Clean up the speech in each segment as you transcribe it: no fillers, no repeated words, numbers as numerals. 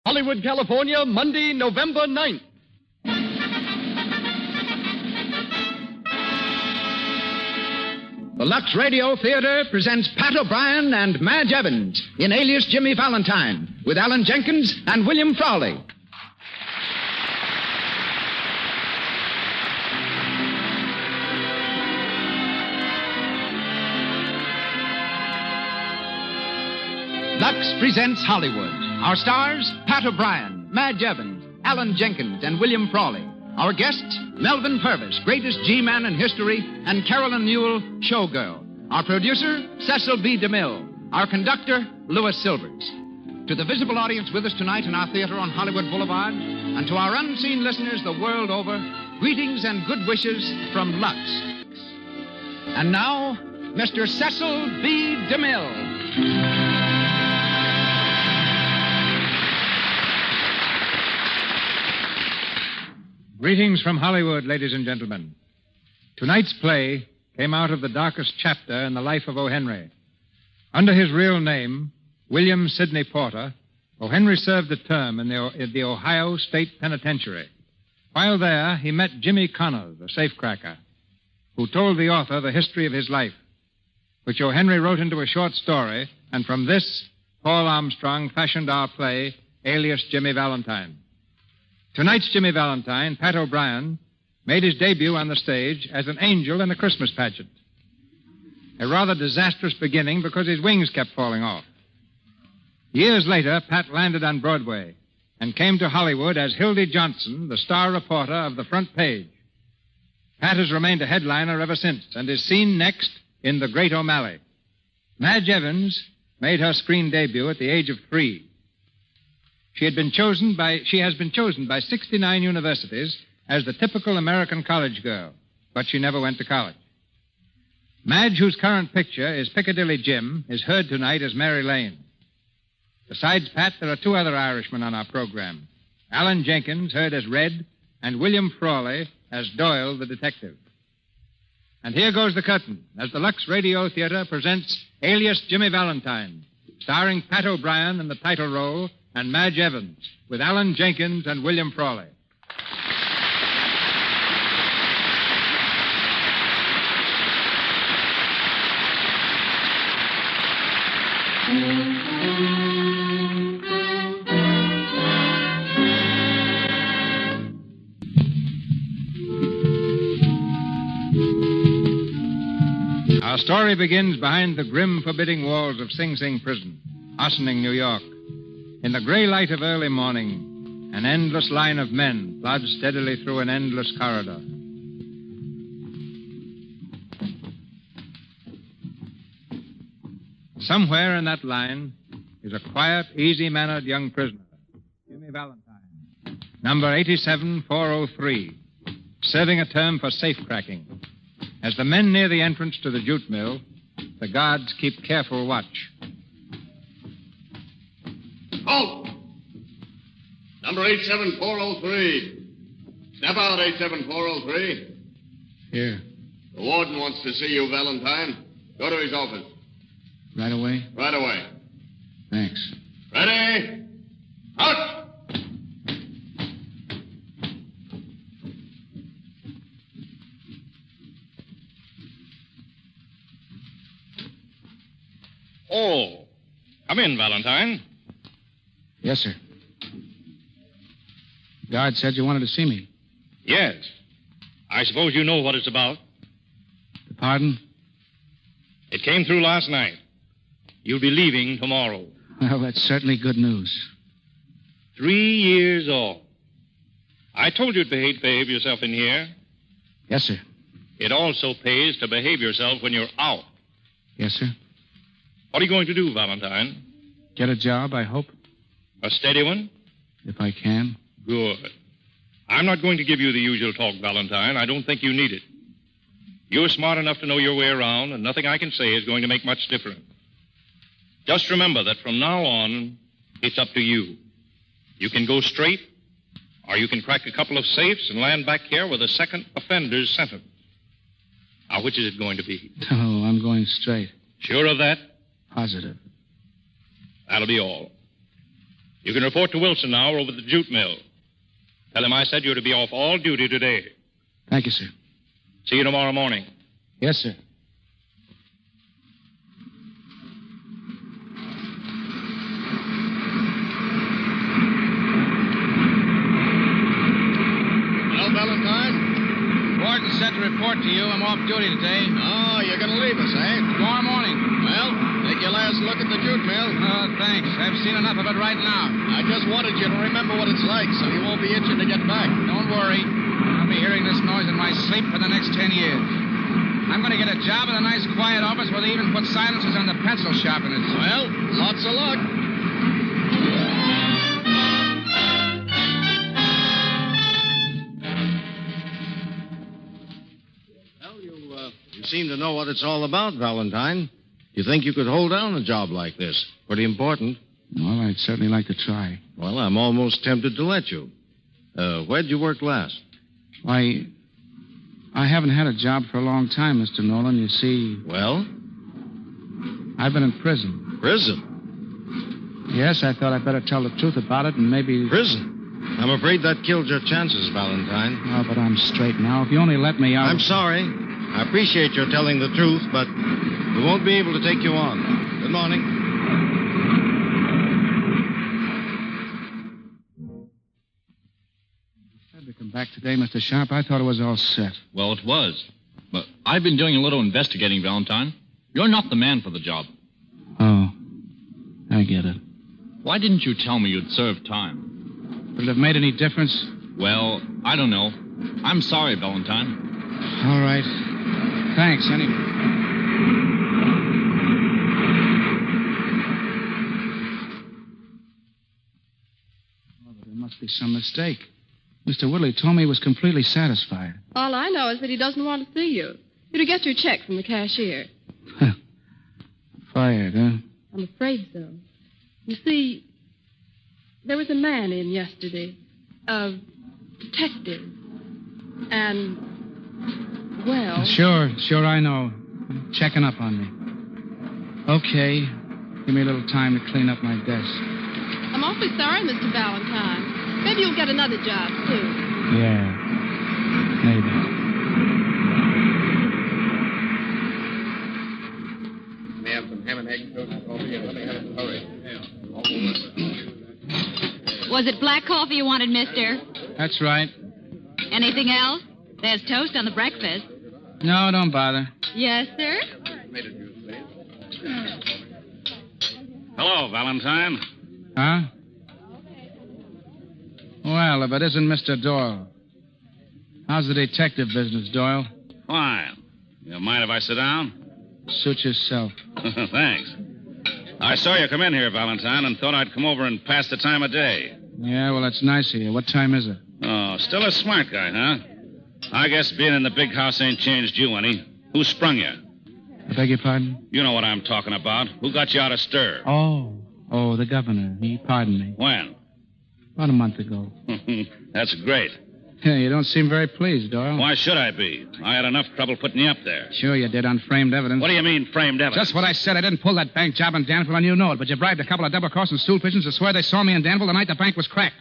Hollywood, California, Monday, November 9th. The Lux Radio Theater presents Pat O'Brien and Madge Evans in Alias Jimmy Valentine with Alan Jenkins and William Frawley. Lux presents Hollywood. Our stars, Pat O'Brien, Madge Evans, Alan Jenkins, and William Frawley. Our guests, Melvin Purvis, greatest G-man in history, and Carolyn Newell, showgirl. Our producer, Cecil B. DeMille. Our conductor, Louis Silvers. To the visible audience with us tonight in our theater on Hollywood Boulevard, and to our unseen listeners the world over, greetings and good wishes from Lux. And now, Mr. Cecil B. DeMille. Greetings from Hollywood, ladies and gentlemen. Tonight's play came out of the darkest chapter in the life of O. Henry. Under his real name, William Sidney Porter, O. Henry served a term in the Ohio State Penitentiary. While there, he met Jimmy Connors, a safecracker, who told the author the history of his life, which O. Henry wrote into a short story, and from this, Paul Armstrong fashioned our play, Alias Jimmy Valentine. Tonight's Jimmy Valentine, Pat O'Brien, made his debut on the stage as an angel in a Christmas pageant. A rather disastrous beginning because his wings kept falling off. Years later, Pat landed on Broadway and came to Hollywood as Hildy Johnson, the star reporter of the front page. Pat has remained a headliner ever since and is seen next in The Great O'Malley. Madge Evans made her screen debut at the age of 3. She has been chosen by 69 universities as the typical American college girl, but she never went to college. Madge, whose current picture is Piccadilly Jim, is heard tonight as Mary Lane. Besides Pat, there are 2 other Irishmen on our program. Alan Jenkins, heard as Red, and William Frawley as Doyle the detective. And here goes the curtain as the Lux Radio Theater presents Alias Jimmy Valentine, starring Pat O'Brien in the title role and Madge Evans, with Alan Jenkins and William Frawley. Our story begins behind the grim, forbidding walls of Sing Sing Prison, Ossining, New York. In the gray light of early morning, an endless line of men plods steadily through an endless corridor. Somewhere in that line is a quiet, easy-mannered young prisoner, Jimmy Valentine, number 87403, serving a term for safecracking. As the men near the entrance to the jute mill, the guards keep careful watch. Halt! Number 87403. Step out, 87403. Here. The warden wants to see you, Valentine. Go to his office. Right away? Right away. Thanks. Ready? Out! Oh, come in, Valentine. Yes, sir. Guard said you wanted to see me. Yes. I suppose you know what it's about. The pardon? It came through last night. You'll be leaving tomorrow. Well, that's certainly good news. 3 years off. I told you to behave yourself in here. Yes, sir. It also pays to behave yourself when you're out. Yes, sir. What are you going to do, Valentine? Get a job, I hope. A steady one? If I can. Good. I'm not going to give you the usual talk, Valentine. I don't think you need it. You're smart enough to know your way around, and nothing I can say is going to make much difference. Just remember that from now on, it's up to you. You can go straight, or you can crack a couple of safes and land back here with a second offender's sentence. Now, which is it going to be? Oh, I'm going straight. Sure of that? Positive. That'll be all. You can report to Wilson now over at the jute mill. Tell him I said you're to be off all duty today. Thank you, sir. See you tomorrow morning. Yes, sir. Well, Valentine? Warden said to report to you. I'm off duty today. Oh, you're going to leave us, eh? Tomorrow morning. Well, take your last look at the jute mill. Thanks. I've seen enough of it right now. I just wanted you to remember what it's like so you won't be itching to get back. Don't worry. I'll be hearing this noise in my sleep for the next 10 years. I'm going to get a job in a nice, quiet office where they even put silencers on the pencil sharpeners. Well, lots of luck. Well, you seem to know what it's all about, Valentine. You think you could hold down a job like this? Pretty important. Well, I'd certainly like to try. Well, I'm almost tempted to let you. Where'd you work last? Why, I haven't had a job for a long time, Mr. Nolan. You see, Well, I've been in prison. prison. Yes, I thought I'd better tell the truth about it and maybe... Prison? I'm afraid that killed your chances, Valentine. Oh, but I'm straight now. If you only let me out... I'm sorry. I appreciate your telling the truth, but we won't be able to take you on. Good morning. Had to come back today, Mr. Sharp. I thought it was all set. Well, it was. But I've been doing a little investigating, Valentine. You're not the man for the job. Oh, I get it. Why didn't you tell me you'd served time? Would it have made any difference? Well, I don't know. I'm sorry, Valentine. All right. Thanks, anyway. Oh, there must be some mistake. Mr. Woodley told me he was completely satisfied. All I know is that he doesn't want to see you. You're to get your check from the cashier. Fired, huh? I'm afraid so. You see, there was a man in yesterday, a detective, and, well... Sure, I know. Checking up on me. Okay. Give me a little time to clean up my desk. I'm awfully sorry, Mr. Valentine. Maybe you'll get another job soon. Yeah. Maybe. May I have some ham and egg toast and coffee, and let me have it hurry. Was it black coffee you wanted, mister? That's right. Anything else? There's toast on the breakfast. No, don't bother. Yes, sir? Hello, Valentine. Huh? Well, if it isn't Mr. Doyle. How's the detective business, Doyle? Fine. You mind if I sit down? Suit yourself. Thanks. I saw you come in here, Valentine, and thought I'd come over and pass the time of day. Yeah, well, that's nice of you. What time is it? Oh, still a smart guy, huh? I guess being in the big house ain't changed you any. Who sprung you? I beg your pardon? You know what I'm talking about. Who got you out of stir? Oh, the governor. He pardoned me. When? About a month ago. That's great. Yeah, you don't seem very pleased, Doyle. Why should I be? I had enough trouble putting you up there. Sure you did on framed evidence. What do you mean, framed evidence? Just what I said. I didn't pull that bank job in Danville, and you know it. But you bribed a couple of double-crossing stool pigeons to swear they saw me in Danville the night the bank was cracked.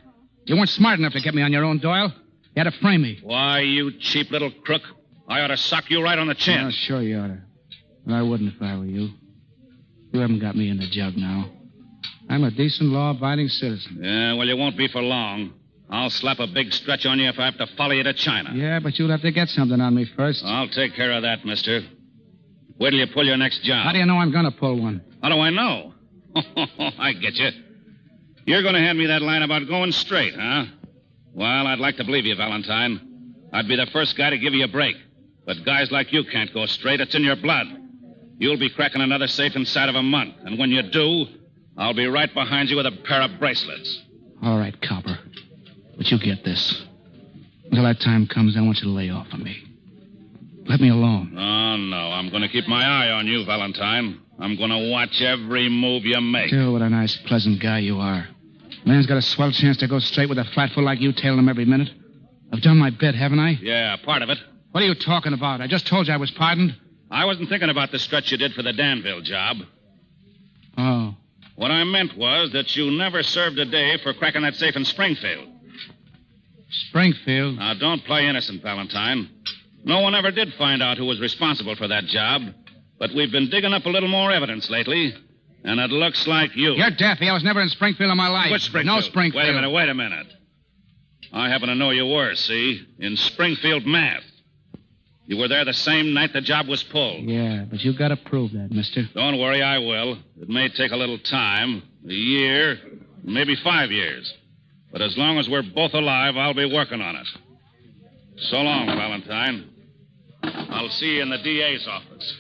You weren't smart enough to get me on your own, Doyle. You had to frame me. Why, you cheap little crook. I ought to sock you right on the chin. Oh, sure you ought to. But I wouldn't if I were you. You haven't got me in the jug now. I'm a decent, law-abiding citizen. Yeah, well, you won't be for long. I'll slap a big stretch on you if I have to follow you to China. Yeah, but you'll have to get something on me first. I'll take care of that, mister. Wait till you pull your next job. How do you know I'm going to pull one? How do I know? I get you. You're going to hand me that line about going straight, huh? Well, I'd like to believe you, Valentine. I'd be the first guy to give you a break. But guys like you can't go straight. It's in your blood. You'll be cracking another safe inside of a month. And when you do, I'll be right behind you with a pair of bracelets. All right, copper. But you get this. Until that time comes, I want you to lay off of me. Let me alone. Oh, no. I'm going to keep my eye on you, Valentine. I'm going to watch every move you make. Still, what a nice, pleasant guy you are. Man's got a swell chance to go straight with a flatfoot like you tailing him every minute. I've done my bit, haven't I? Yeah, part of it. What are you talking about? I just told you I was pardoned. I wasn't thinking about the stretch you did for the Danville job. Oh. What I meant was that you never served a day for cracking that safe in Springfield. Springfield? Now, don't play innocent, Valentine. No one ever did find out who was responsible for that job. But we've been digging up a little more evidence lately, and it looks like you. You're daffy. I was never in Springfield in my life. Which Springfield? No Springfield. Wait a minute. I happen to know you were, see? In Springfield, Math. You were there the same night the job was pulled. Yeah, but you got to prove that, mister. Don't worry, I will. It may take a little time, a year, maybe 5 years. But as long as we're both alive, I'll be working on it. So long, Valentine. I'll see you in the DA's office.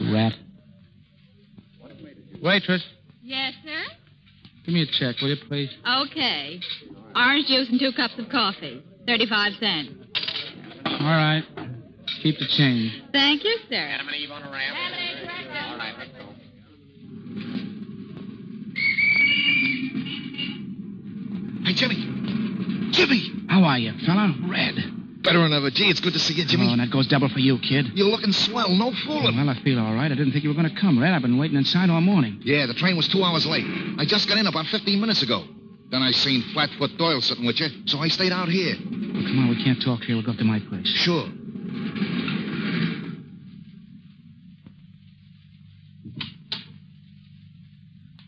Rat. Waitress, Yes, sir? give me a check, will you, please? Okay. Orange juice and 2 cups of coffee. 35 cents. All right. Keep the change. Thank you, sir. Adam and Eve on a ramp. All right, let's go. Hey, Jimmy. Jimmy! How are you, fella? Red. Better than ever. Gee, it's good to see you, Jimmy. Oh, and that goes double for you, kid. You're looking swell. No fooling. Well, I feel all right. I didn't think you were going to come, Red. I've been waiting inside all morning. Yeah, the train was 2 hours late. I just got in about 15 minutes ago. Then I seen Flatfoot Doyle sitting with you, so I stayed out here. Well, come on, we can't talk here. We'll go up to my place. Sure.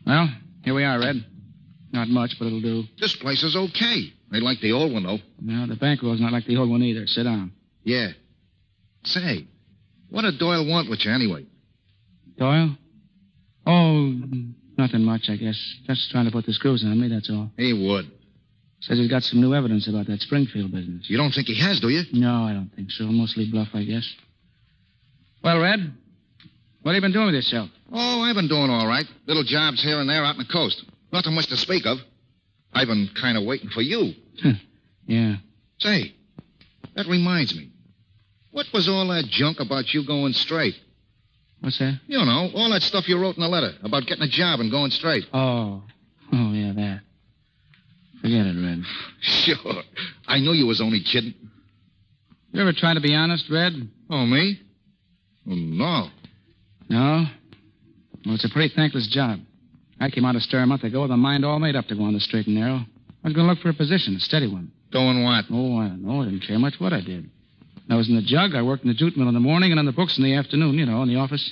Well, here we are, Red. Not much, but it'll do. This place is okay. They like the old one, though. No, the bankroll's not like the old one either. Sit down. Yeah. Say, what did Doyle want with you anyway? Doyle? Oh, nothing much, I guess. Just trying to put the screws on me, that's all. He would. Says he's got some new evidence about that Springfield business. You don't think he has, do you? No, I don't think so. Mostly bluff, I guess. Well, Red, what have you been doing with yourself? Oh, I've been doing all right. Little jobs here and there out on the coast. Nothing much to speak of. I've been kind of waiting for you. Yeah. Say, that reminds me. What was all that junk about you going straight? What's that? You know, all that stuff you wrote in the letter about getting a job and going straight. Oh, yeah, that. Forget it, Red. Sure. I knew you was only kidding. You ever try to be honest, Red? Oh, me? Oh, no. No? Well, it's a pretty thankless job. I came out of stir a month ago with a mind all made up to go on the straight and narrow. I was going to look for a position, a steady one. Doing what? Oh, I don't know. I didn't care much what I did. I was in the jug. I worked in the jute mill in the morning and on the books in the afternoon, you know, in the office.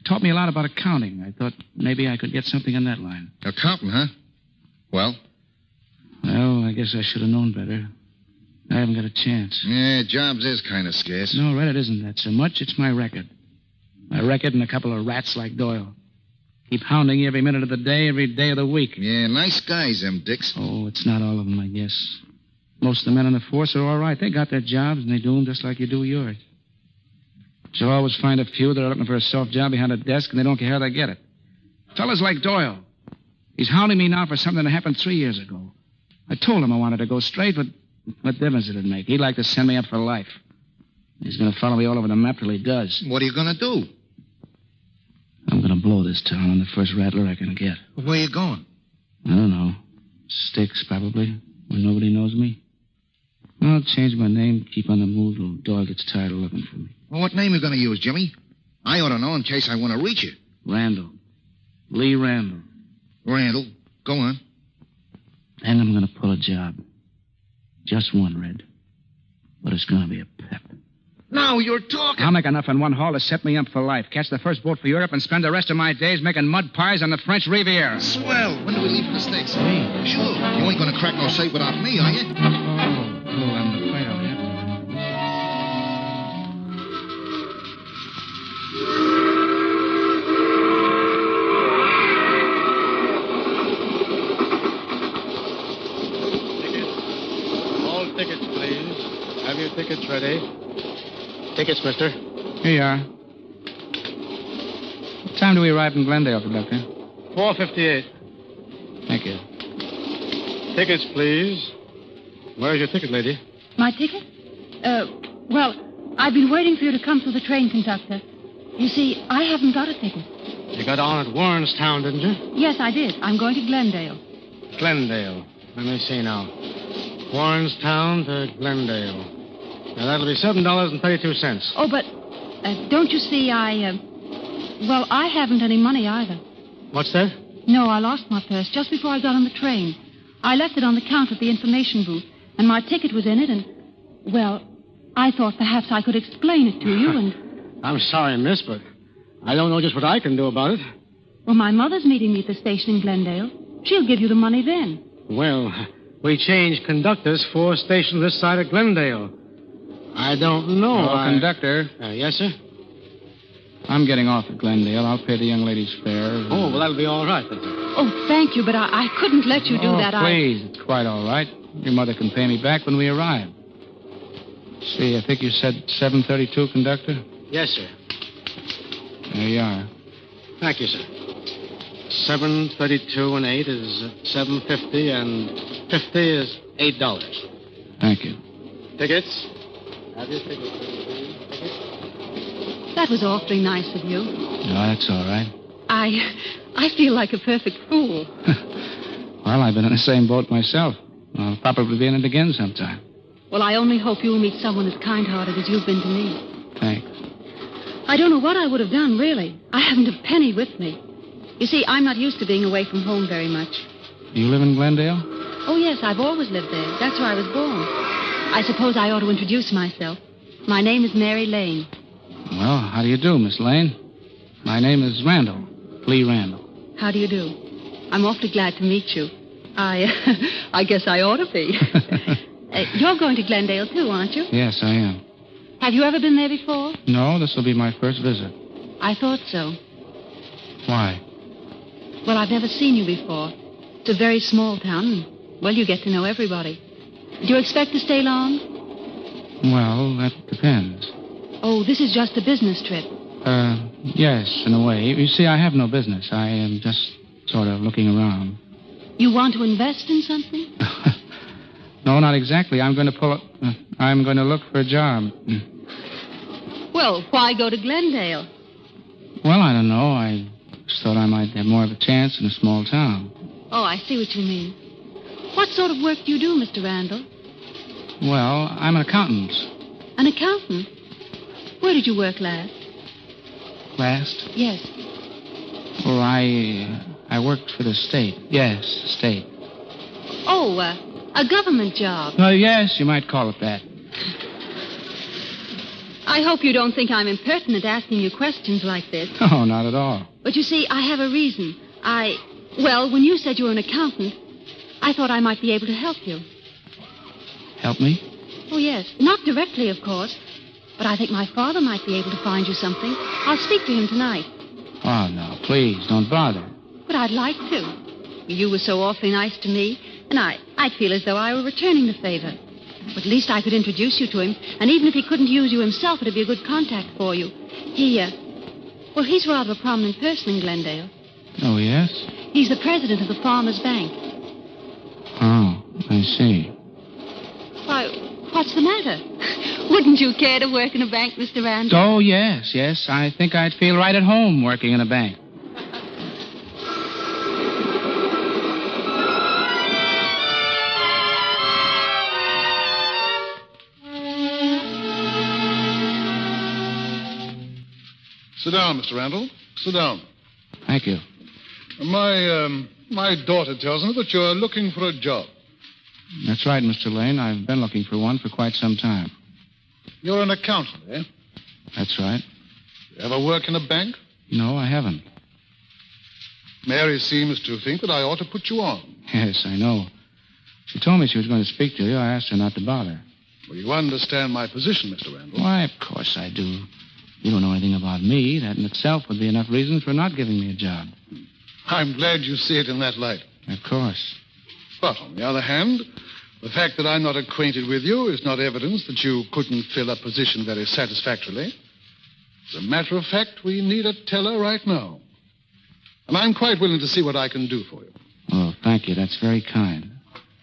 It taught me a lot about accounting. I thought maybe I could get something in that line. Accounting, huh? Well, I guess I should have known better. I haven't got a chance. Yeah, jobs is kind of scarce. No, Red, it isn't that so much. It's my record. My record and a couple of rats like Doyle. Keep hounding you every minute of the day, every day of the week. Yeah, nice guys, them dicks. Oh, it's not all of them, I guess. Most of the men on the force are all right. They got their jobs, and they do them just like you do yours. But you'll always find a few that are looking for a soft job behind a desk, and they don't care how they get it. Fellas like Doyle. He's hounding me now for something that happened 3 years ago. I told him I wanted to go straight, but what difference did it make? He'd like to send me up for life. He's going to follow me all over the map till he does. What are you going to do? I'm going to blow this town on the first rattler I can get. Where you going? I don't know. Sticks, probably, where nobody knows me. I'll change my name, keep on the move till Doyle gets tired of looking for me. Well, what name you going to use, Jimmy? I ought to know in case I want to reach you. Randall. Lee Randall. Randall, go on. And I'm going to pull a job. Just one, Red. But it's going to be a pep. Now you're talking. I'll make enough in one haul to set me up for life. Catch the first boat for Europe and spend the rest of my days making mud pies on the French Riviera. Swell. When do we leave for the States? Me? Sure. You ain't going to crack no safe without me, are you? Oh, I'm afraid I'll have to. All tickets, please. Have your tickets ready. Tickets, mister. Here you are. What time do we arrive in Glendale, Conductor? 4:58. Thank you. Tickets, please. Where's your ticket, lady? My ticket? Well, I've been waiting for you to come through the train, conductor. You see, I haven't got a ticket. You got on at Warrenstown, didn't you? Yes, I did. I'm going to Glendale. Glendale. Let me see now. Warrenstown to Glendale. Now, that'll be $7.32. Oh, but don't you see, well, I haven't any money either. What's that? No, I lost my purse just before I got on the train. I left it on the counter at the information booth, and my ticket was in it, and, well, I thought perhaps I could explain it to you, and... I'm sorry, miss, but I don't know just what I can do about it. Well, my mother's meeting me at the station in Glendale. She'll give you the money then. Well, we changed conductors 4 stations this side of Glendale. I don't know. Conductor. Yes, sir? I'm getting off at Glendale. I'll pay the young lady's fare. Oh, well, that'll be all right. Oh, thank you, but I couldn't let you do that. Please, it's quite all right. Your mother can pay me back when we arrive. See, I think you said 7:32, conductor? Yes, sir. There you are. Thank you, sir. 7:32 and 8 is $7.50, and 50 is $8. Thank you. Tickets? Have your tickets. That was awfully nice of you. No, that's all right. I feel like a perfect fool. Well, I've been in the same boat myself. I'll probably be in it again sometime. Well, I only hope you'll meet someone as kind-hearted as you've been to me. Thanks. I don't know what I would have done, really. I haven't a penny with me. You see, I'm not used to being away from home very much. You live in Glendale? Oh, yes, I've always lived there. That's where I was born. I suppose I ought to introduce myself. My name is Mary Lane. Well, how do you do, Miss Lane? My name is Randall. Lee Randall. How do you do? I'm awfully glad to meet you. I guess I ought to be. You're going to Glendale, too, aren't you? Yes, I am. Have you ever been there before? No, this will be my first visit. I thought so. Why? Well, I've never seen you before. It's a very small town, and, well, you get to know everybody. Do you expect to stay long? Well, that depends. Oh, this is just a business trip. Yes, in a way. You see, I have no business. I am just sort of looking around. You want to invest in something? No, not exactly. I'm going to look for a job. Well, why go to Glendale? Well, I don't know. I just thought I might have more of a chance in a small town. Oh, I see what you mean. What sort of work do you do, Mr. Randall? Well, I'm an accountant. An accountant? Where did you work last? Last? Yes. Well, I worked for the state. Yes, the state. Oh, a government job. Well, yes, you might call it that. I hope you don't think I'm impertinent asking you questions like this. Oh, not at all. But you see, I have a reason. Well, when you said you were an accountant, I thought I might be able to help you. Help me? Oh, yes. Not directly, of course. But I think my father might be able to find you something. I'll speak to him tonight. Oh, no, please, don't bother. But I'd like to. You were so awfully nice to me, and I'd feel as though I were returning the favor. But at least I could introduce you to him, and even if he couldn't use you himself, it'd be a good contact for you. He's rather a prominent person in Glendale. Oh, yes? He's the president of the Farmers Bank. Oh, I see. Why, what's the matter? Wouldn't you care to work in a bank, Mr. Randall? Oh, yes. I think I'd feel right at home working in a bank. Sit down, Mr. Randall. Sit down. Thank you. My daughter tells me that you're looking for a job. That's right, Mr. Lane. I've been looking for one for quite some time. You're an accountant, eh? That's right. You ever work in a bank? No, I haven't. Mary seems to think that I ought to put you on. Yes, I know. She told me she was going to speak to you. I asked her not to bother. Well, you understand my position, Mr. Randall. Why, of course I do. You don't know anything about me. That in itself would be enough reason for not giving me a job. I'm glad you see it in that light. Of course. But on the other hand, the fact that I'm not acquainted with you is not evidence that you couldn't fill a position very satisfactorily. As a matter of fact, we need a teller right now. And I'm quite willing to see what I can do for you. Oh, thank you. That's very kind.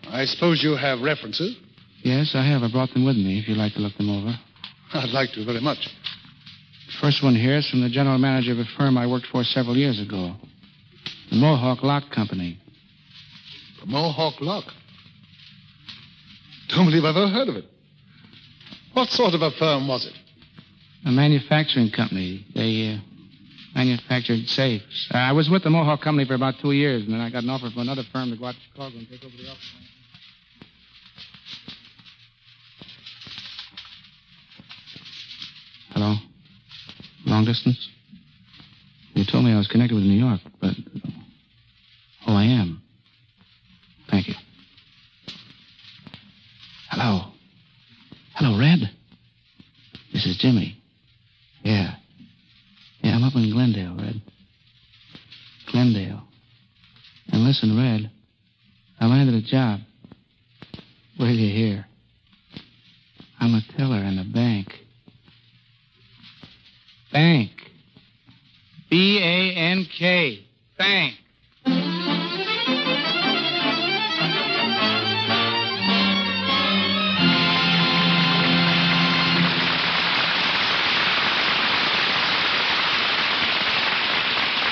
I suppose you have references? Yes, I have. I brought them with me, if you'd like to look them over. I'd like to very much. The first one here is from the general manager of a firm I worked for several years ago. The Mohawk Lock Company. The Mohawk Lock? Don't believe I've ever heard of it. What sort of a firm was it? A manufacturing company. They Manufactured safes. I was with the Mohawk Company for about 2 years, and then I got an offer from another firm to go out to Chicago and take over the office. Hello? Long distance? You told me I was connected with New York, but... Oh, I am. Thank you. Hello? Hello, Red? This is Jimmy. Yeah. Yeah, I'm up in Glendale, Red. Glendale. And listen, Red, I landed a job. Where do you hear? I'm a teller in the bank. Bank. B-A-N-K. Bank.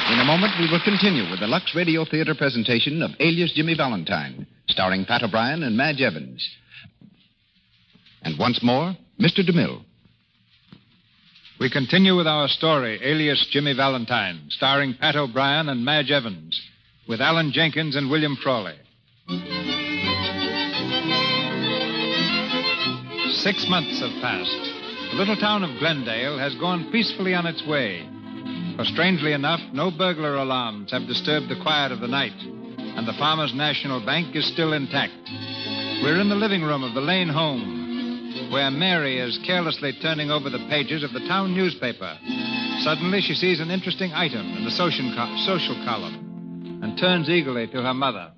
In a moment, we will continue with the Lux Radio Theater presentation of Alias Jimmy Valentine, starring Pat O'Brien and Madge Evans. And once more, Mr. DeMille. We continue with our story, Alias Jimmy Valentine, starring Pat O'Brien and Madge Evans, with Alan Jenkins and William Frawley. 6 months have passed. The little town of Glendale has gone peacefully on its way. For strangely enough, no burglar alarms have disturbed the quiet of the night, and the Farmers National Bank is still intact. We're in the living room of the Lane home, where Mary is carelessly turning over the pages of the town newspaper. Suddenly, she sees an interesting item in the social column and turns eagerly to her mother.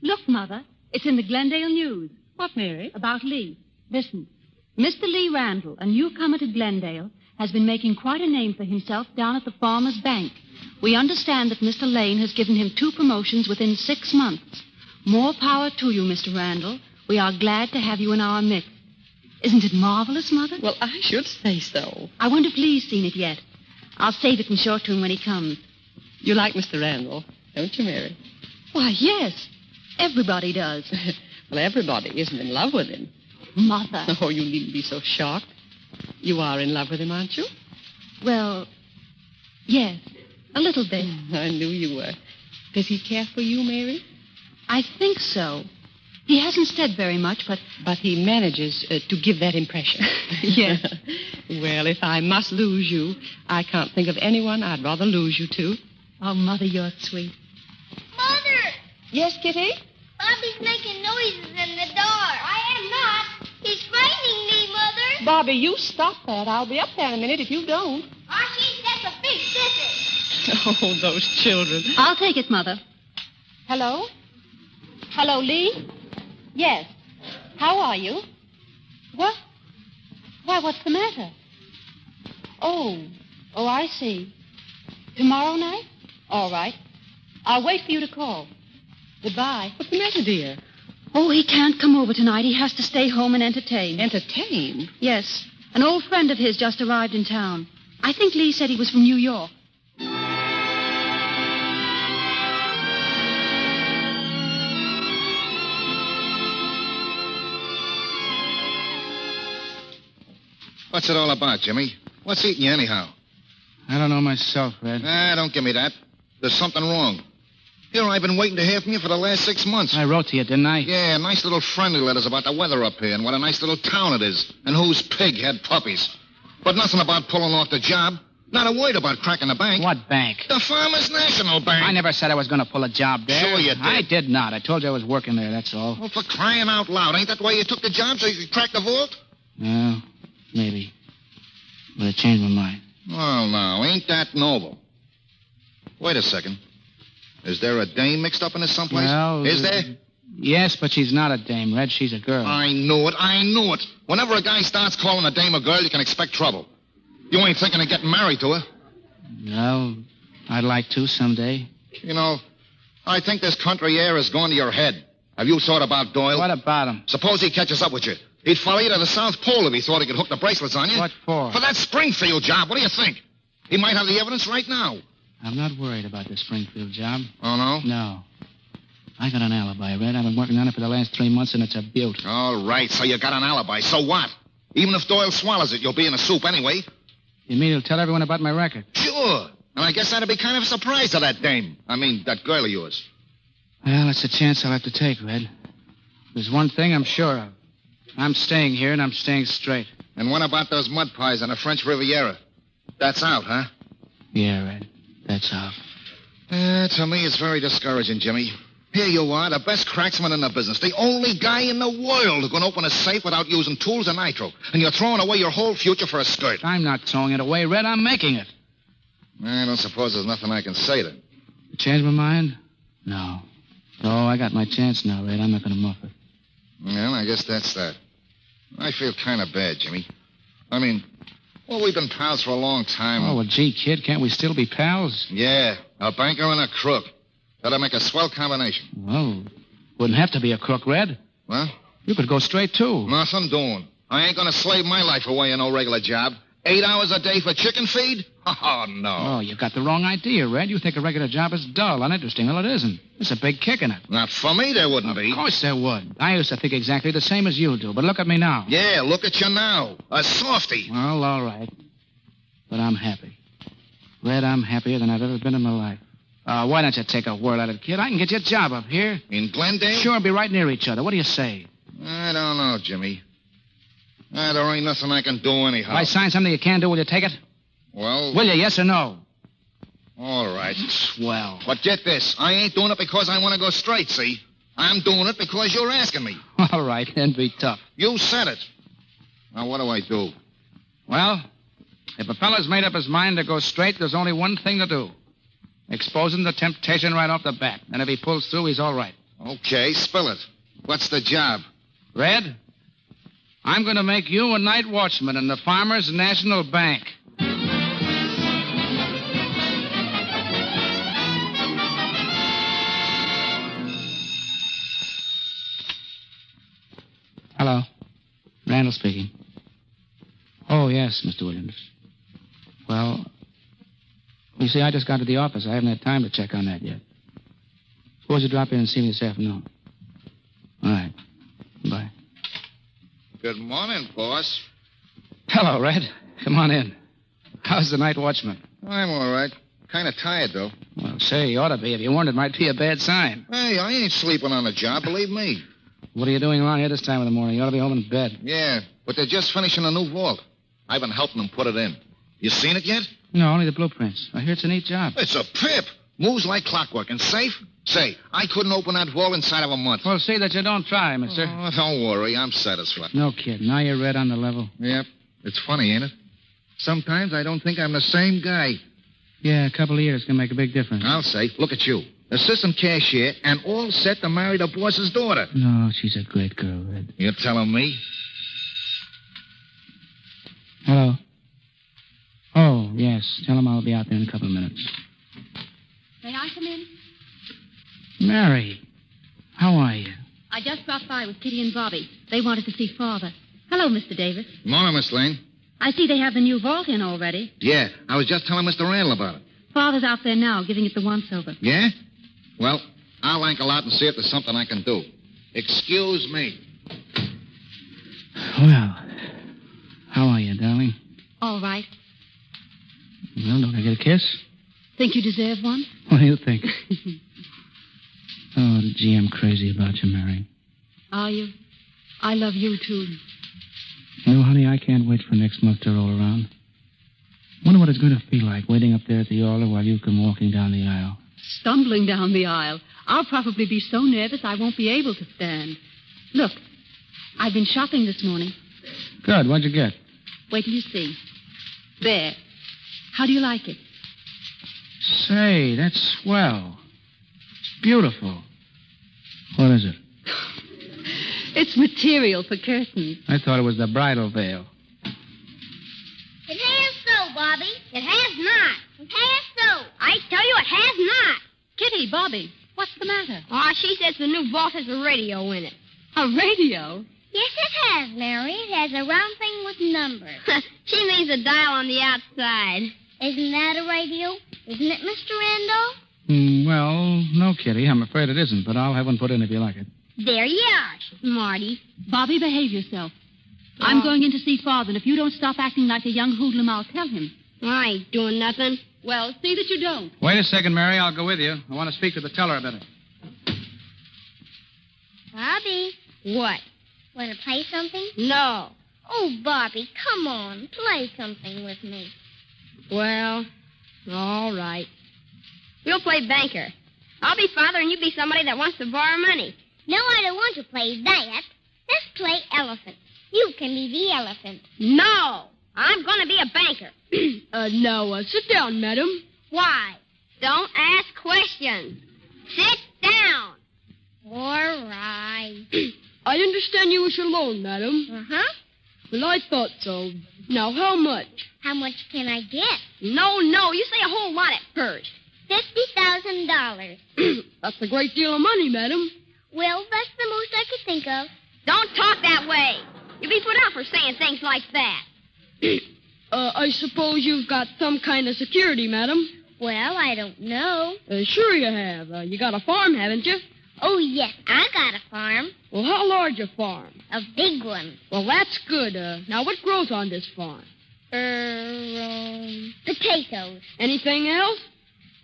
Look, Mother, it's in the Glendale News. What, Mary? About Lee. Listen. Mr. Lee Randall, a newcomer to Glendale, has been making quite a name for himself down at the Farmers Bank. We understand that Mr. Lane has given him 2 promotions within 6 months. More power to you, Mr. Randall. We are glad to have you in our midst. Isn't it marvelous, Mother? Well, I should say so. I wonder if Lee's seen it yet. I'll save it and show it to him when he comes. You like Mr. Randall, don't you, Mary? Why, yes. Everybody does. Well, everybody isn't in love with him. Mother. Oh, you needn't be so shocked. You are in love with him, aren't you? Well, yes, a little bit. I knew you were. Does he care for you, Mary? I think so. He hasn't said very much, but... But he manages to give that impression. Yes. Well, if I must lose you, I can't think of anyone I'd rather lose you to. Oh, Mother, you're sweet. Mother! Yes, Kitty? Bobby's making noises in the door. I am not. He's frightening me, Mother. Bobby, you stop that. I'll be up there in a minute if you don't. Archie, that's a big sissy. Oh, those children. I'll take it, Mother. Hello? Hello, Lee? Yes. How are you? What? Why, what's the matter? Oh, I see. Tomorrow night? All right. I'll wait for you to call. Goodbye. What's the matter, dear? Oh, he can't come over tonight. He has to stay home and entertain. Entertain? Yes. An old friend of his just arrived in town. I think Lee said he was from New York. What's it all about, Jimmy? What's eating you anyhow? I don't know myself, Red. Don't give me that. There's something wrong. Here, I've been waiting to hear from you for the last 6 months. I wrote to you, didn't I? Yeah, nice little friendly letters about the weather up here and what a nice little town it is and whose pig had puppies. But nothing about pulling off the job. Not a word about cracking the bank. What bank? The Farmers National Bank. I never said I was going to pull a job there. Sure you did. I did not. I told you I was working there, that's all. Well, for crying out loud, ain't that why you took the job, so you could crack the vault? No, maybe. But I changed my mind. Well, now, ain't that noble? Wait a second. Is there a dame mixed up in this someplace? Well, is there? Yes, but she's not a dame, Red. She's a girl. I knew it. Whenever a guy starts calling a dame a girl, you can expect trouble. You ain't thinking of getting married to her. Well, I'd like to someday. You know, I think this country air has gone to your head. Have you thought about Doyle? What about him? Suppose he catches up with you. He'd follow you to the South Pole if he thought he could hook the bracelets on you. What for? For that Springfield job. What do you think? He might have the evidence right now. I'm not worried about the Springfield job. Oh, no? No. I got an alibi, Red. I've been working on it for the last 3 months, and it's a beaut. All right, so you got an alibi. So what? Even if Doyle swallows it, you'll be in a soup anyway. You mean he'll tell everyone about my record? Sure. And I guess that'd be kind of a surprise to that dame. I mean, that girl of yours. Well, that's a chance I'll have to take, Red. There's one thing I'm sure of. I'm staying here, and I'm staying straight. And what about those mud pies on the French Riviera? That's out, huh? Yeah, Red. That's out. To me, it's very discouraging, Jimmy. Here you are, the best cracksman in the business, the only guy in the world who can open a safe without using tools and nitro. And you're throwing away your whole future for a skirt. I'm not throwing it away, Red. I'm making it. I don't suppose there's nothing I can say then. You change my mind? No. Oh, I got my chance now, Red. I'm not going to muff it. Well, I guess that's that. I feel kind of bad, Jimmy. I mean, well, we've been pals for a long time. Oh, well, gee, kid, can't we still be pals? Yeah, a banker and a crook. That'll make a swell combination. Well, wouldn't have to be a crook, Red. What? You could go straight, too. Nothing doing. I ain't going to slave my life away in no regular job. 8 hours a day for chicken feed? Oh, no. Oh, you've got the wrong idea, Red. You think a regular job is dull, uninteresting. Well, it isn't. There's a big kick in it. Not for me, there wouldn't be. Of course there would. I used to think exactly the same as you do, but look at me now. Yeah, look at you now. A softy. Well, all right. But I'm happy. Red, I'm happier than I've ever been in my life. Why don't you take a whirl at it, kid? I can get you a job up here. In Glendale? Sure, be right near each other. What do you say? I don't know, Jimmy. There ain't nothing I can do anyhow. If I sign something you can do, will you take it? Well... Will you, yes or no? All right. Swell. But get this. I ain't doing it because I want to go straight, see? I'm doing it because you're asking me. All right, then be tough. You said it. Now, what do I do? Well, if a fella's made up his mind to go straight, there's only one thing to do. Expose him to temptation right off the bat. And if he pulls through, he's all right. Okay, spill it. What's the job? Red, I'm going to make you a night watchman in the Farmers National Bank. Hello. Randall speaking. Oh, yes, Mr. Williams. Well, you see, I just got to the office. I haven't had time to check on that yet. Suppose you drop in and see me this afternoon. All right. Bye. Good morning, boss. Hello, Red. Come on in. How's the night watchman? I'm all right. Kind of tired, though. Well, say, you ought to be. If you weren't, it might be a bad sign. Hey, I ain't sleeping on the job, believe me. What are you doing around here this time of the morning? You ought to be home in bed. Yeah, but they're just finishing a new vault. I've been helping them put it in. You seen it yet? No, only the blueprints. I hear it's a neat job. It's a pip. Moves like clockwork and safe. Say, I couldn't open that vault inside of a month. Well, see that you don't try, mister. Oh, don't worry. I'm satisfied. No kid. Now you're Red on the level. Yep. It's funny, ain't it? Sometimes I don't think I'm the same guy. Yeah, a couple of years can make a big difference. I'll say. Look at you. Assistant cashier and all set to marry the boss's daughter. No, she's a great girl, Red. You're telling me? Hello. Oh, yes. Tell him I'll be out there in a couple of minutes. May I come in? Mary, how are you? I just dropped by with Kitty and Bobby. They wanted to see Father. Hello, Mr. Davis. Morning, Miss Lane. I see they have the new vault in already. Yeah, I was just telling Mr. Randall about it. Father's out there now, giving it the once-over. Yeah? Well, I'll ankle out and see if there's something I can do. Excuse me. Well, how are you, darling? All right. Well, don't I get a kiss? Think you deserve one? What do you think? Oh, gee, I'm crazy about you, Mary. Are you? I love you, too. You know, honey, I can't wait for next month to roll around. Wonder what it's going to feel like waiting up there at the altar while you come walking down the aisle. Stumbling down the aisle. I'll probably be so nervous I won't be able to stand. Look, I've been shopping this morning. Good. What'd you get? Wait till you see. There. How do you like it? Say, that's swell. It's beautiful. What is it? It's material for curtains. I thought it was the bridal veil. It has so, Bobby. It has not. It has so. I tell you, it has not. Kitty, Bobby, what's the matter? She says the new vault has a radio in it. A radio? Yes, it has, Mary. It has a round thing with numbers. She means a dial on the outside. Isn't that a radio? Isn't it, Mr. Randall? Well, no, Kitty. I'm afraid it isn't, but I'll have one put in if you like it. There you are, Smarty. Bobby, behave yourself. I'm going in to see Father, and if you don't stop acting like a young hoodlum, I'll tell him. I ain't doing nothing. Well, see that you don't. Wait a second, Mary. I'll go with you. I want to speak to the teller about it. Bobby. What? Want to play something? No. Oh, Bobby, come on. Play something with me. Well, all right. We'll play banker. I'll be Father and you be somebody that wants to borrow money. No, I don't want to play that. Let's play elephant. You can be the elephant. No! I'm going to be a banker. Now, sit down, madam. Why? Don't ask questions. Sit down. All right. I understand you wish a loan, madam. Uh-huh. Well, I thought so. Now, how much? How much can I get? No. You say a whole lot at first. $50,000. That's a great deal of money, madam. Well, that's the most I could think of. Don't talk that way. You'll be put out for saying things like that. I suppose you've got some kind of security, madam. Well, I don't know. Sure you have. You got a farm, haven't you? Oh, yes, I got a farm. Well, how large a farm? A big one. Well, that's good. Now, what grows on this farm? Potatoes. Anything else?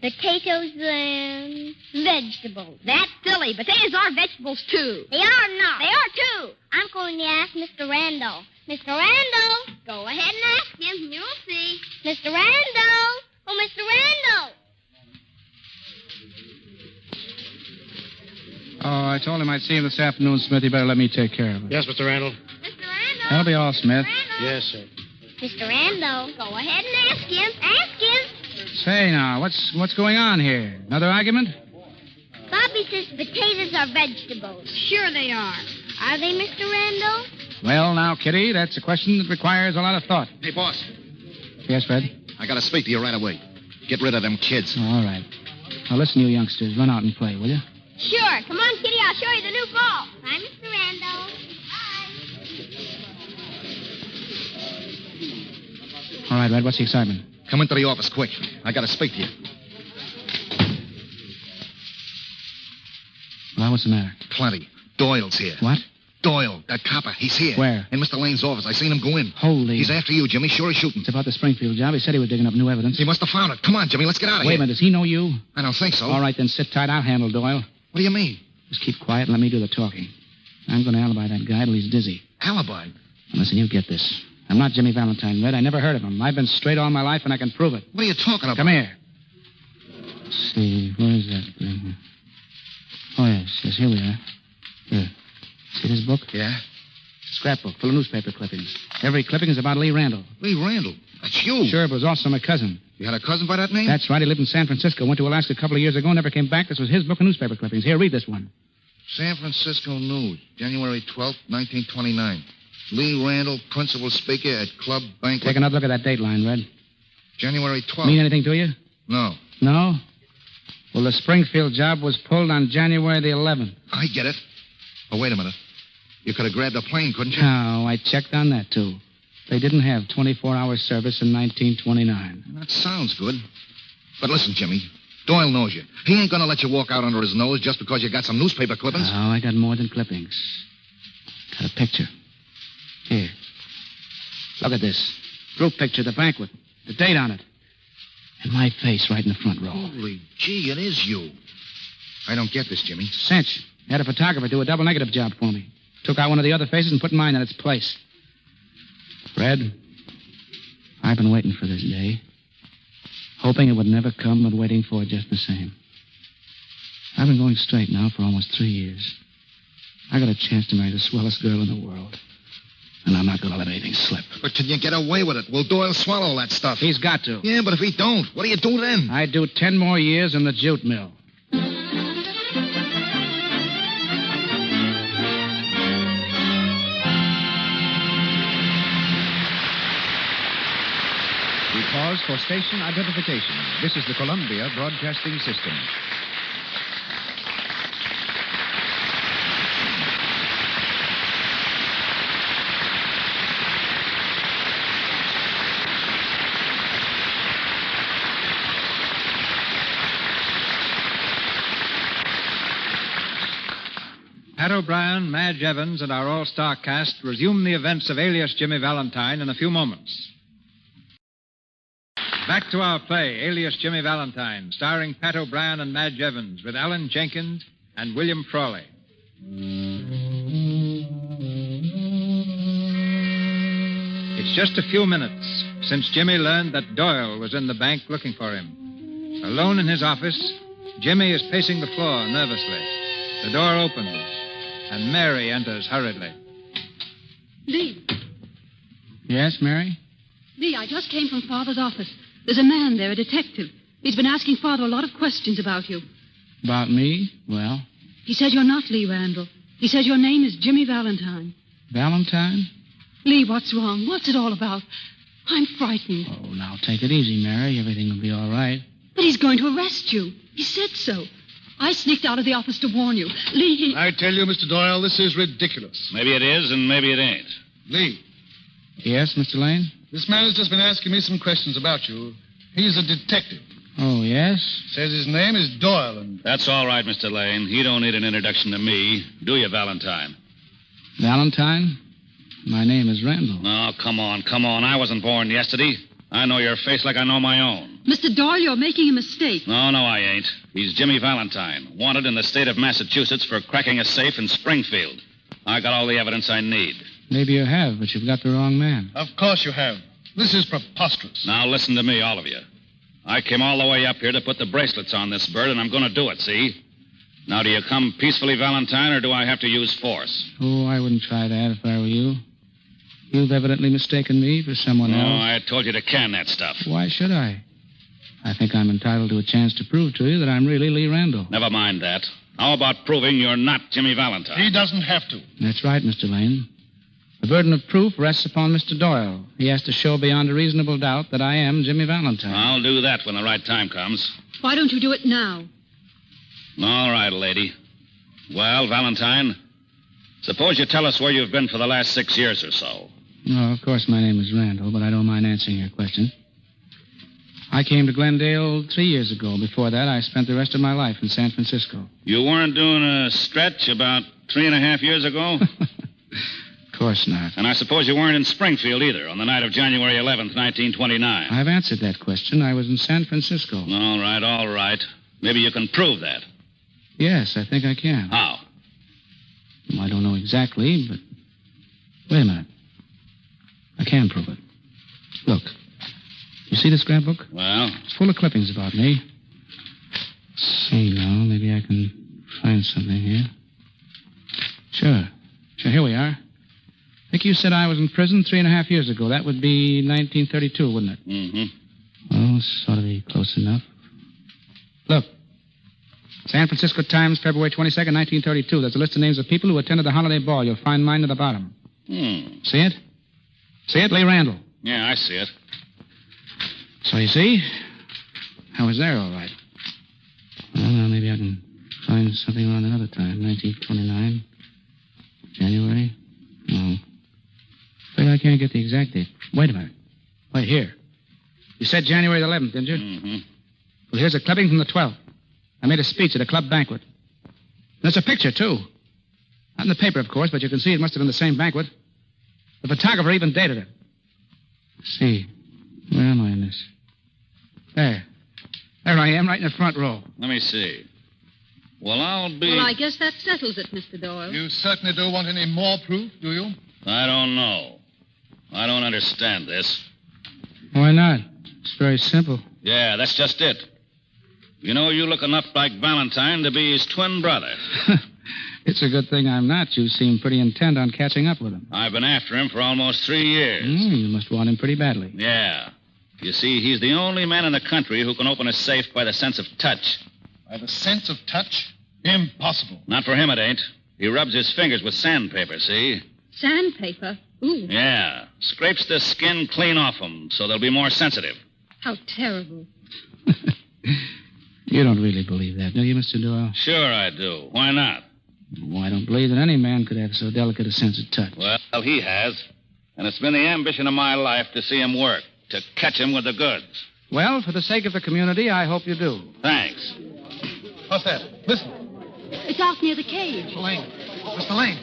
Potatoes and vegetables. That's silly. Potatoes are vegetables, too. They are not. They are, too. I'm going to ask Mr. Randall. Mr. Randall. Go ahead and ask him. You'll see. Mr. Randall. Oh, Mr. Randall. Oh, I told him I'd see him this afternoon, Smith. You better let me take care of it. Yes, Mr. Randall. Mr. Randall. That'll be all, Smith. Yes, sir. Mr. Randall. Go ahead and ask him. Ask him. Say, now, what's going on here? Another argument? Bobby says potatoes are vegetables. Sure they are. Are they, Mr. Randall? Well, now, Kitty, that's a question that requires a lot of thought. Hey, boss. Yes, Fred? I gotta speak to you right away. Get rid of them kids. All right. Now, listen, you youngsters. Run out and play, will you? Sure. Come on, Kitty. I'll show you the new ball. Bye, Mr. Randall. Bye. All right, Red, what's the excitement? Come into the office quick. I gotta speak to you. Well, what's the matter? Plenty. Doyle's here. What? Doyle, that copper. He's here. Where? In Mr. Lane's office. I seen him go in. Holy. He's after you, Jimmy. Sure he's shooting. It's about the Springfield job. He said he was digging up new evidence. He must have found it. Come on, Jimmy. Let's get out of Wait here. a minute. Does he know you? I don't think so. All right, then sit tight. I'll handle Doyle. What do you mean? Just keep quiet and let me do the talking. I'm going to alibi that guy till he's dizzy. Alibi? Now, listen, you get this. I'm not Jimmy Valentine, Red. I never heard of him. I've been straight all my life, and I can prove it. What are you talking about? Come here. Let's see. Where is that? Oh, yes. Here we are. Here. See this book? Yeah? Scrapbook full of newspaper clippings. Every clipping is about Lee Randall. Lee Randall? That's you. Sure, but it was also my cousin. You had a cousin by that name? That's right. He lived in San Francisco. Went to Alaska a couple of years ago, never came back. This was his book of newspaper clippings. Here, read this one. San Francisco News, January 12th, 1929. Lee Randall, principal speaker at Club Banquet. Take another look at that date line, Red. January 12th. Mean anything to you? No. No? Well, the Springfield job was pulled on January the 11th. I get it. Oh, wait a minute. You could have grabbed a plane, couldn't you? No, I checked on that, too. They didn't have 24-hour service in 1929. That sounds good. But listen, Jimmy. Doyle knows you. He ain't going to let you walk out under his nose just because you got some newspaper clippings. No, I got more than clippings. Got a picture. Here. Look at this. Group picture, the banquet. The date on it. And my face right in the front row. Holy gee, it is you. I don't get this, Jimmy. Cinch. Had a photographer do a double negative job for me. Took out one of the other faces and put mine in its place. Fred, I've been waiting for this day. Hoping it would never come, but waiting for it just the same. I've been going straight now for almost 3 years. I got a chance to marry the swellest girl in the world. And I'm not going to let anything slip. But can you get away with it? Will Doyle swallow that stuff? He's got to. Yeah, but if he don't, what do you do then? I do 10 more years in the jute mill. We pause for station identification. This is the Columbia Broadcasting System. Pat O'Brien, Madge Evans, and our all-star cast resume the events of Alias Jimmy Valentine in a few moments. Back to our play, Alias Jimmy Valentine, starring Pat O'Brien and Madge Evans, with Alan Jenkins and William Frawley. It's just a few minutes since Jimmy learned that Doyle was in the bank looking for him. Alone in his office, Jimmy is pacing the floor nervously. The door opens, and Mary enters hurriedly. Lee. Yes, Mary? Lee, I just came from Father's office. There's a man there, a detective. He's been asking Father a lot of questions about you. About me? Well? He says you're not Lee Randall. He says your name is Jimmy Valentine. Valentine? Lee, what's wrong? What's it all about? I'm frightened. Oh, now take it easy, Mary. Everything will be all right. But he's going to arrest you. He said so. I sneaked out of the office to warn you. Lee, I tell you, Mr. Doyle, this is ridiculous. Maybe it is, and maybe it ain't. Lee. Yes, Mr. Lane? This man has just been asking me some questions about you. He's a detective. Oh, yes? Says his name is Doyle, and... That's all right, Mr. Lane. He don't need an introduction to me. Do you, Valentine? Valentine? My name is Randall. Oh, come on. I wasn't born yesterday. I know your face like I know my own. Mr. Doyle, you're making a mistake. No, I ain't. He's Jimmy Valentine, wanted in the state of Massachusetts for cracking a safe in Springfield. I got all the evidence I need. Maybe you have, but you've got the wrong man. Of course you have. This is preposterous. Now listen to me, all of you. I came all the way up here to put the bracelets on this bird, and I'm going to do it, see? Now, do you come peacefully, Valentine, or do I have to use force? Oh, I wouldn't try that if I were you. You've evidently mistaken me for someone else. Oh, I told you to can that stuff. Why should I? I think I'm entitled to a chance to prove to you that I'm really Lee Randall. Never mind that. How about proving you're not Jimmy Valentine? He doesn't have to. That's right, Mr. Lane. The burden of proof rests upon Mr. Doyle. He has to show beyond a reasonable doubt that I am Jimmy Valentine. I'll do that when the right time comes. Why don't you do it now? All right, lady. Well, Valentine, suppose you tell us where you've been for the last 6 years or so. No, of course my name is Randall, but I don't mind answering your question. I came to Glendale 3 years ago. Before that, I spent the rest of my life in San Francisco. You weren't doing a stretch about 3.5 years ago? Of course not. And I suppose you weren't in Springfield either on the night of January 11th, 1929. I've answered that question. I was in San Francisco. All right. Maybe you can prove that. Yes, I think I can. How? Well, I don't know exactly, but... Wait a minute. I can prove it. Look. You see this scrapbook? Well? It's full of clippings about me. Let's see now. Maybe I can find something here. Sure, here we are. I think you said I was in prison 3.5 years ago. That would be 1932, wouldn't it? Mm-hmm. Well, sort of be close enough. Look. San Francisco Times, February 22nd, 1932. There's a list of names of people who attended the holiday ball. You'll find mine at the bottom. See it? See it? Lee Randall. Yeah, I see it. So you see? I was there all right. Well, now maybe I can find something around another time. 1929. January. No. But I can't get the exact date. Wait a minute. Wait, here. You said January 11th, didn't you? Mm-hmm. Well, here's a clipping from the 12th. I made a speech at a club banquet. There's a picture, too. Not in the paper, of course, but you can see it must have been the same banquet. The photographer even dated it. Let's see. Where am I in this? There. There I am, right in the front row. Let me see. Well, I'll be... Well, I guess that settles it, Mr. Doyle. You certainly don't want any more proof, do you? I don't know. I don't understand this. Why not? It's very simple. Yeah, that's just it. You know, you look enough like Valentine to be his twin brother. It's a good thing I'm not. You seem pretty intent on catching up with him. I've been after him for almost 3 years. You must want him pretty badly. Yeah. You see, he's the only man in the country who can open a safe by the sense of touch. By the sense of touch? Impossible. Not for him, it ain't. He rubs his fingers with sandpaper, see? Sandpaper? Ooh. Yeah. Scrapes the skin clean off them so they'll be more sensitive. How terrible. You don't really believe that, do you, Mr. Doyle? Sure I do. Why not? Well, I don't believe that any man could have so delicate a sense of touch. Well, he has. And it's been the ambition of my life to see him work, to catch him with the goods. Well, for the sake of the community, I hope you do. Thanks. What's that? Listen. It's out near the cage. Lane. Mr. Lane,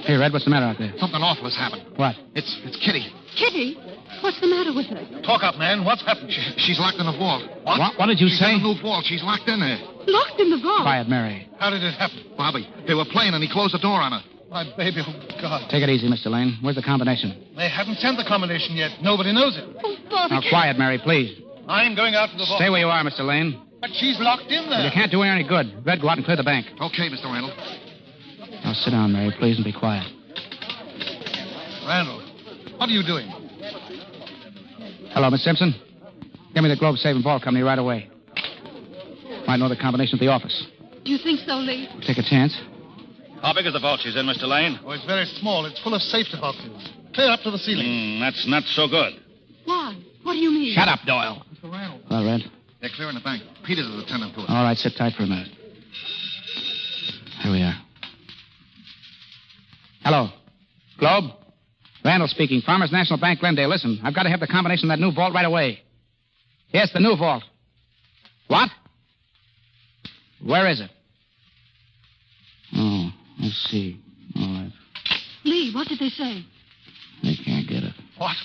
Hey, Red, what's the matter out there? something awful has happened. What? It's Kitty. Kitty? What's the matter with her? Talk up, man. What's happened? She's locked in the vault. What did you She's say? in a new vault. She's locked in there. Locked in the vault. Quiet, Mary. How did it happen? Bobby, they were playing and he closed the door on her. My baby, oh, God. Take it easy, Mr. Lane. Where's the combination? They haven't sent the combination yet. Nobody knows it. Oh, Bobby. Now, quiet, Mary, please. I'm going out to the vault. Stay where you are, Mr. Lane. But she's locked in there. You can't do her any good. Red, go out and clear the bank. Okay, Mr. Randall. Now, sit down, Mary, please, and be quiet. Randall, what are you doing? Hello, Miss Simpson. Give me the Globe Saving Vault Company right away. Might know the combination at the office. Do you think so, Lee? Take a chance. How big is the vault she's in, Mr. Lane? Oh, it's very small. It's full of safety boxes. Clear up to the ceiling. That's not so good. Why? What do you mean? Shut up, Doyle. Mr. Randall. Well, Red. They're clearing the bank. Peter's is attending to it. All right, sit tight for a minute. Here we are. Hello. Globe? Randall speaking. Farmers National Bank, Glendale. Listen, I've got to have the combination of that new vault right away. Yes, the new vault. What? Where is it? Oh, I see. All right. Lee, what did they say? They can't get it. What?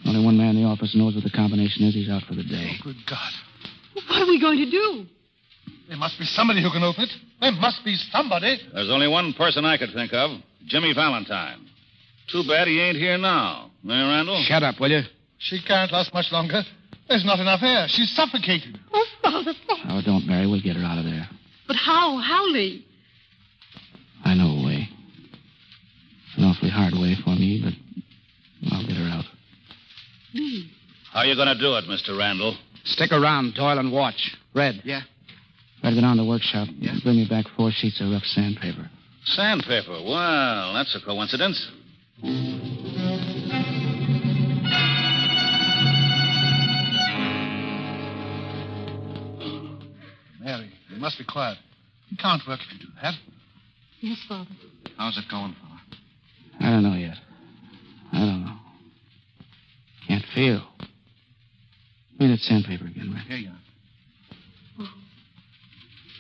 Only one man in the office knows what the combination is. He's out for the day. Oh, good God. What are we going to do? There must be somebody who can open it. There must be somebody. There's only one person I could think of. Jimmy Valentine. Too bad he ain't here now. Eh, Randall? Shut up, will you? She can't last much longer. There's not enough air. She's suffocating. Oh, Father. Oh, don't, Mary. We'll get her out of there. But how? How, Lee? I know a way. It's an awfully hard way for me, but I'll get her out. Lee. How you going to do it, Mr. Randall? Stick around, Doyle, and watch. Red. Yeah? Red, go down to the workshop. Yeah? Bring me back 4 sheets of rough sandpaper. Sandpaper. Well, that's a coincidence. Mary, you must be quiet. You can't work if you do that. Yes, Father. How's it going, fella? I don't know yet. I don't know. Can't feel. Give me that sandpaper again, Red. Here you are.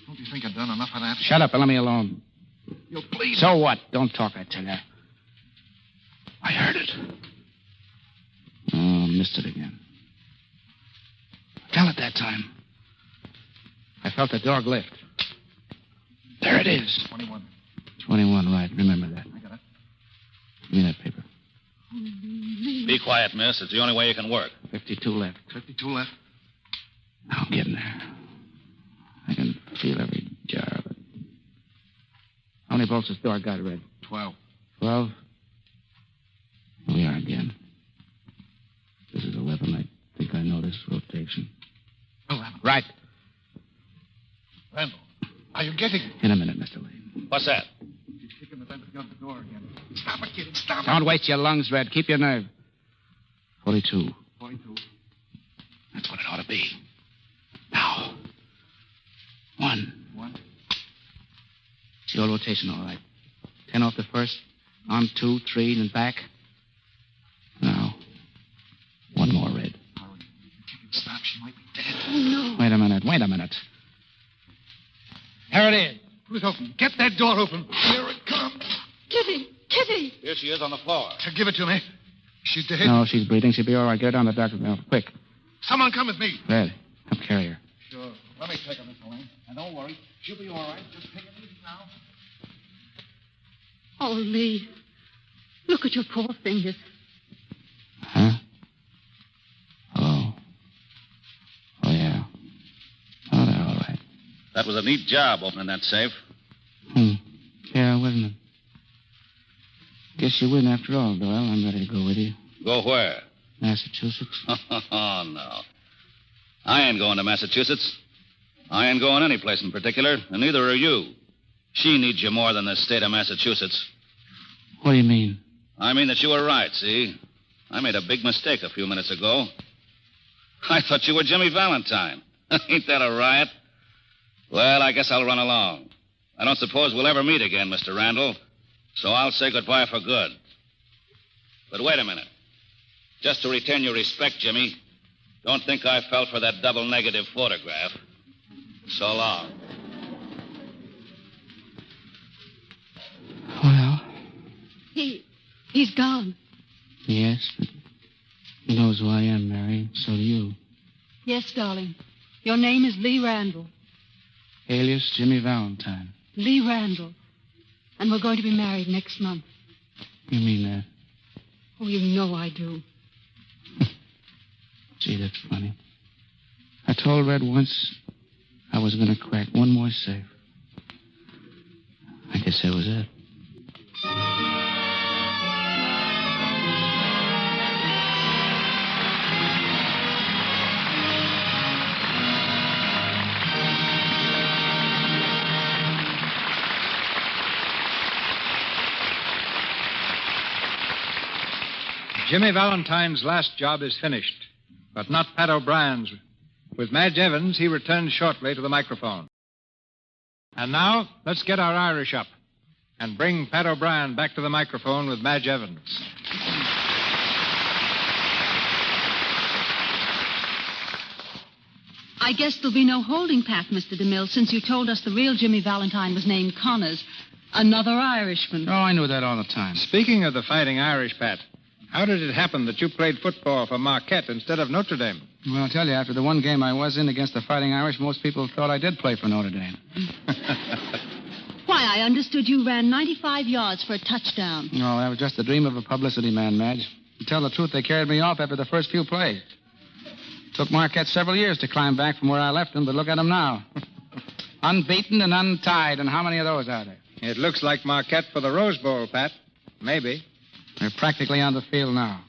Don't you think I've done enough of that? Shut up and let me alone. You'll bleed. So what? Don't talk, I tell you. I heard it. Oh, missed it again. Fell it that time. I felt the dog lift. There it is. 21. 21, right. Remember that. I got it. Give me that paper. Be quiet, miss. It's the only way you can work. 52 left. 52 left. Now I'm getting there. I can feel every jar of it. How many bolts has the door got, Red? 12. 12? Here we are again. This is 11. I think I know this rotation. 11. Right. Randall, are you getting it? In a minute, Mr. Lane. What's that? She's kicking the vent of the door again. Stop it, kid. Stop it. Don't waste your lungs, Red. Keep your nerve. 42. 42. That's what it ought to be. Now. 1. 1. It's your rotation, all right. 10 off the first. On 2, 3, and back. Now. 1 more, Red. Hurry. If you can stop, she might be dead. Oh, no. Wait a minute. There it is. Put it open. Get that door open. Here it comes. Kitty! Kitty! Here she is on the floor. Give it to me. She's dead. No, she's breathing. She'll be all right. Get her down to the doctor's now. Quick. Someone come with me. Red, come carry her. Sure. Let me take her, Mr. Lane. And don't worry. She'll be all right. Just take it easy now. Oh, Lee. Look at your poor fingers. Huh? Oh. Oh, yeah. Oh, they're all right. That was a neat job opening that safe. Yeah, wasn't it? Guess you win after all, Doyle. I'm ready to go with you. Go where? Massachusetts. Oh, no. I ain't going to Massachusetts. I ain't going any place in particular, and neither are you. She needs you more than the state of Massachusetts. What do you mean? I mean that you were right, see? I made a big mistake a few minutes ago. I thought you were Jimmy Valentine. Ain't that a riot? Well, I guess I'll run along. I don't suppose we'll ever meet again, Mr. Randall, so I'll say goodbye for good. But wait a minute. Just to return your respect, Jimmy, don't think I fell for that double negative photograph. So long. He's gone. Yes, but he knows who I am, Mary. So do you. Yes, darling. Your name is Lee Randall. Alias Jimmy Valentine. Lee Randall. And we're going to be married next month. You mean that? Oh, you know I do. Gee, that's funny. I told Red once I was going to crack one more safe. I guess that was it. Jimmy Valentine's last job is finished, but not Pat O'Brien's. With Madge Evans, he returns shortly to the microphone. And now, let's get our Irish up and bring Pat O'Brien back to the microphone with Madge Evans. I guess there'll be no holding Pat, Mr. DeMille, since you told us the real Jimmy Valentine was named Connors, another Irishman. Oh, I knew that all the time. Speaking of the Fighting Irish, Pat, how did it happen that you played football for Marquette instead of Notre Dame? Well, I'll tell you, after the one game I was in against the Fighting Irish, most people thought I did play for Notre Dame. Why, I understood you ran 95 yards for a touchdown. No, that was just the dream of a publicity man, Madge. To tell the truth, they carried me off after the first few plays. Took Marquette several years to climb back from where I left them, but look at them now. Unbeaten and untied, and how many of those are there? It looks like Marquette for the Rose Bowl, Pat. Maybe. They're practically on the field now.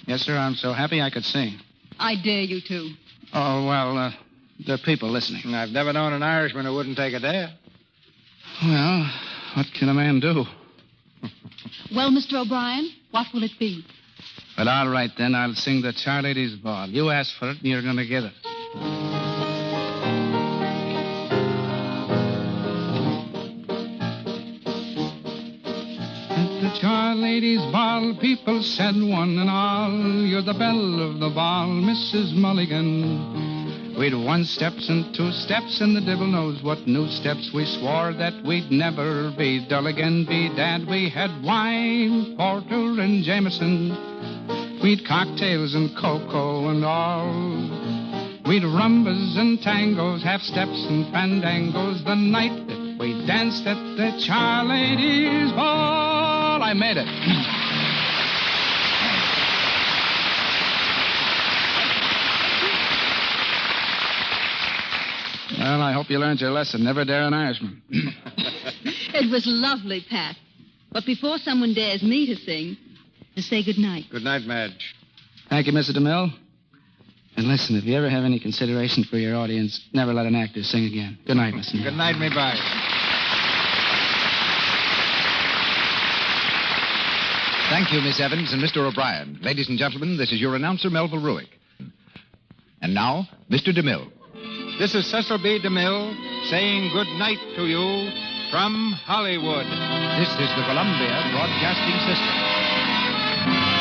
Yes, sir, I'm so happy I could sing. I dare you to. Oh, well, there are people listening. I've never known an Irishman who wouldn't take a dare. Well, what can a man do? Well, Mr. O'Brien, what will it be? But all right, then, I'll sing the Charlady's Ball. You asked for it, and you're going to get it. Charlady's Ball, people said one and all, you're the belle of the ball, Mrs. Mulligan. We'd 1 steps and 2 steps, and the devil knows what new steps. We swore that we'd never be dull again, bedad. We had wine, porter, and Jameson. We'd cocktails and cocoa and all. We'd rumbas and tangos, half steps and fandangos, the night that we danced at the Charlady's Ball. I made it. Well, I hope you learned your lesson. Never dare an Irishman. It was lovely, Pat. But before someone dares me to sing, to say good night. Good night, Madge. Thank you, Mr. DeMille. And listen, if you ever have any consideration for your audience, never let an actor sing again. Good night, Mr. DeMille. Good night, me bye. Thank you, Miss Evans and Mr. O'Brien. Ladies and gentlemen, this is your announcer, Melville Ruick. And now, Mr. DeMille. This is Cecil B. DeMille saying good night to you from Hollywood. This is the Columbia Broadcasting System.